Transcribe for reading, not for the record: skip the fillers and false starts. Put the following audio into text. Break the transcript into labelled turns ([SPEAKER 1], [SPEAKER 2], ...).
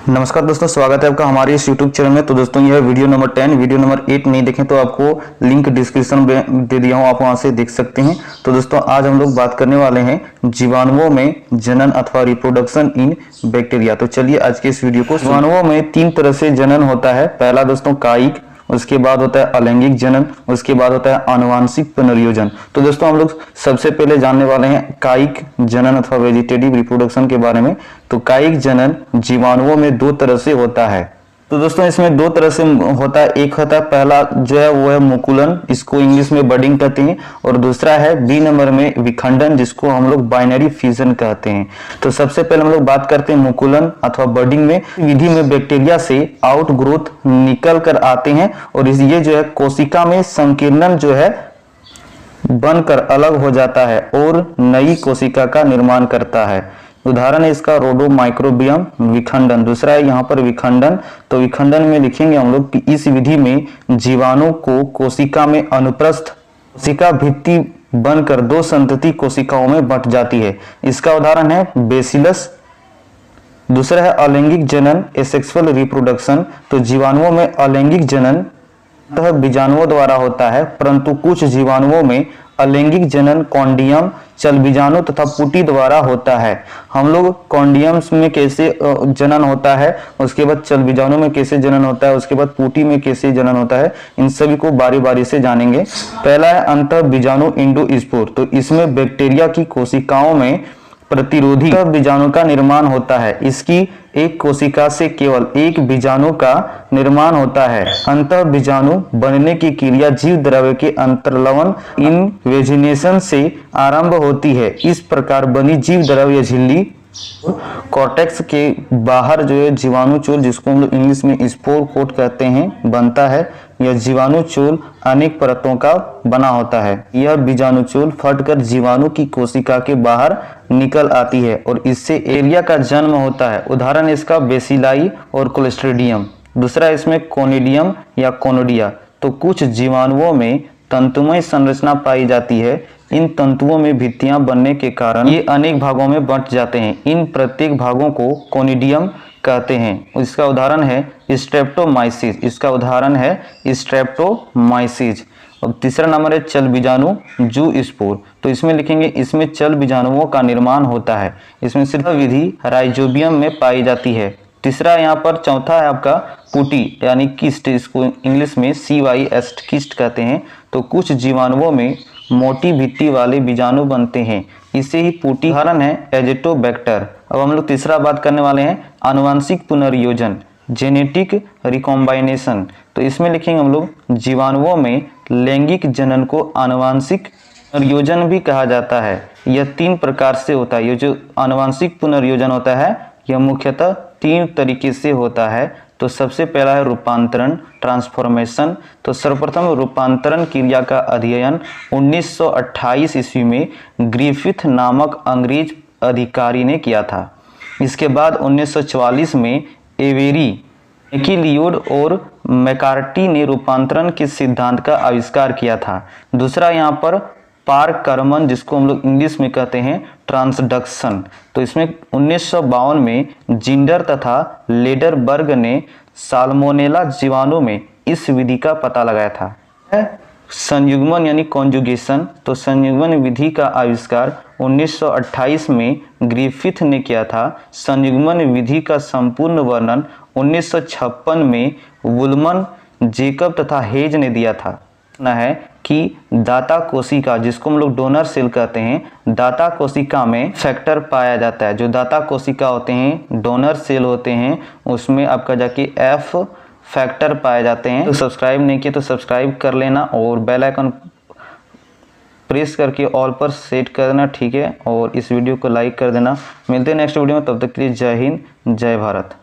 [SPEAKER 1] नमस्कार दोस्तों, स्वागत है आपका हमारे इस YouTube चैनल में। तो दोस्तों यह वीडियो नंबर 10, वीडियो नंबर 8 नहीं देखें तो आपको लिंक डिस्क्रिप्शन में दे दिया हूँ, आप वहां से देख सकते हैं। तो दोस्तों आज हम लोग बात करने वाले हैं जीवाणुओं में जनन अथवा रिप्रोडक्शन इन बैक्टीरिया। तो चलिए आज के इस वीडियो को। जीवाणुओं में 3 तरह से जनन होता है। पहला दोस्तों कायिक, उसके बाद होता है अलैंगिक जनन, उसके बाद होता है आनुवांशिक पुनर्योजन। तो दोस्तों हम लोग सबसे पहले जानने वाले हैं कायिक जनन अथवा वेजिटेटिव रिप्रोडक्शन के बारे में। तो कायिक जनन जीवाणुओं में 2 तरह से होता है। तो दोस्तों इसमें 2 तरह से होता है। एक होता है पहला जो है वो है मुकुलन, इसको इंग्लिश में बडिंग कहते हैं, और दूसरा है बी नंबर में विखंडन, जिसको हम लोग बाइनरी फ्यूजन कहते हैं। तो सबसे पहले हम लोग बात करते हैं मुकुलन अथवा बडिंग में। विधि में बैक्टीरिया से आउट ग्रोथ निकल कर आते हैं और ये जो है कोशिका में संकीर्णन जो है बनकर अलग हो जाता है और नई कोशिका का निर्माण करता है। उदाहरण है इसका रोडोमाइक्रोबियम विखंडन। दूसरा है यहाँ पर विखंडन। तो विखंडन में लिखेंगे हम लोग कि इस विधि में जीवाणु को कोशिका में अनुप्रस्थ कोशिका भित्ति बनकर 2 संतति कोशिकाओं में बंट जाती है। इसका उदाहरण है बेसिलस। दूसरा है अलैंगिक जनन, एसेक्सुअल रिप्रोडक्शन। तो जीवाणुओं में अलैंगिक जनन बीजाणुओं द्वारा होता है, परंतु कुछ जीवाणुओं में अलैंगिक जनन कॉन्डियम, चल बीजाणु तथा पुटी द्वारा होता है। हम लोग कॉन्डियम्स में कैसे जनन होता है, उसके बाद चल बीजाणु में कैसे जनन होता है, उसके बाद पुटी में कैसे जनन होता है, इन सभी को बारी बारी से जानेंगे। पहला है अंतः बीजाणु इंडोस्पोर। तो इसमें बैक्टीरिया की कोशिकाओं में प्रतिरोधी बीजाणु का निर्माण होता है। इसकी एक कोशिका से केवल एक बीजाणु का निर्माण होता है। अंतः बीजाणु बनने की क्रिया जीव द्रव्य के अंतर्लवन इनवेजिनेशन से आरंभ होती है। इस प्रकार बनी जीव द्रव्य झिल्ली कॉर्टेक्स के बाहर जो है जीवाणुचूल, जिसको हम लोग इंग्लिश में स्पोर कोट कहते हैं, बनता है। यह जीवाणुचूल अनेक परतों का बना होता है। यह बीजाणुचूल फटकर जीवाणु की कोशिका के बाहर निकल आती है और इससे एरिया का जन्म होता है। उदाहरण इसका बेसिलाई और क्लोस्ट्रिडियम। दूसरा इसमें कोनिडियम या कोनोडिया। तो कुछ जीवाणुओं में तंतुमय संरचना पाई जाती है। इन तंतुओं में भित्तियां बनने के कारण ये अनेक भागों में बंट जाते हैं। इन प्रत्येक भागों को कोनिडियम कहते हैं। इसका उदाहरण है स्ट्रेप्टोमाइसिस। इसका उदाहरण है स्ट्रेप्टोमाइसिस। और तीसरा नंबर है चल बीजाणु जूस्पोर। तो इसमें लिखेंगे इसमें चल बीजाणुओं का निर्माण होता है। इसमें सिर्फ विधि राइजोबियम में पाई जाती है। तीसरा यहाँ पर चौथा है आपका पुटी यानी किस्ट, इसको इंग्लिश में CYST किस्ट कहते हैं। तो कुछ जीवाणुओं में मोटी भित्ति वाले बीजाणु बनते हैं, इसे ही पुटी। उदाहरण है एजिटोबैक्टर। अब हम लोग तीसरा बात करने वाले हैं आनुवांशिक पुनर्योजन, जेनेटिक रिकॉम्बाइनेशन। तो इसमें लिखेंगे हम लोग जीवाणुओं में लैंगिक जनन को आनुवांशिक पुनर्योजन भी कहा जाता है। यह 3 प्रकार से होता है। ये जो आनुवांशिक पुनर्योजन होता है यह मुख्यतः 3 तरीके से होता है। तो सबसे पहला है रूपांतरण, ट्रांसफॉर्मेशन। तो सर्वप्रथम रूपांतरण क्रिया का अध्ययन 1928 ईस्वी में ग्रिफिथ नामक अंग्रेज अधिकारी ने किया था। इसके बाद 1944 में एवेरी, मैकीलियोड और मैकार्टी ने रूपांतरण के सिद्धांत का आविष्कार किया था। दूसरा यहाँ पर पारकर्मन, जिसको हम लोग इंग्लिश में कहते हैं ट्रांसडक्शन। तो इसमें 1952 में जिंडर तथा लेडरबर्ग ने साल्मोनेला जीवाणु में इस विधि का पता लगाया था। संयुग्मन यानी कॉन्जुगेशन। तो संयुग्मन विधि का आविष्कार 1928 में ग्रिफिथ ने किया था। संयुग्मन विधि का संपूर्ण वर्णन 1956 में वुलमन, जेकब तथा हेज ने दिया था। है कि दाता कोशिका, जिसको हम लोग डोनर सेल कहते हैं, दाता कोशिका में फैक्टर पाया जाता है। जो दाता कोशिका होते हैं, डोनर सेल होते हैं, उसमें आपका जाके F फैक्टर पाए जाते हैं। तो सब्सक्राइब नहीं किया तो सब्सक्राइब कर लेना और बेल आइकन प्रेस करके ऑल पर सेट कर देना, ठीक है। और इस वीडियो को लाइक कर देना। मिलते हैं नेक्स्ट वीडियो में, तब तक के लिए जय हिंद, जय भारत।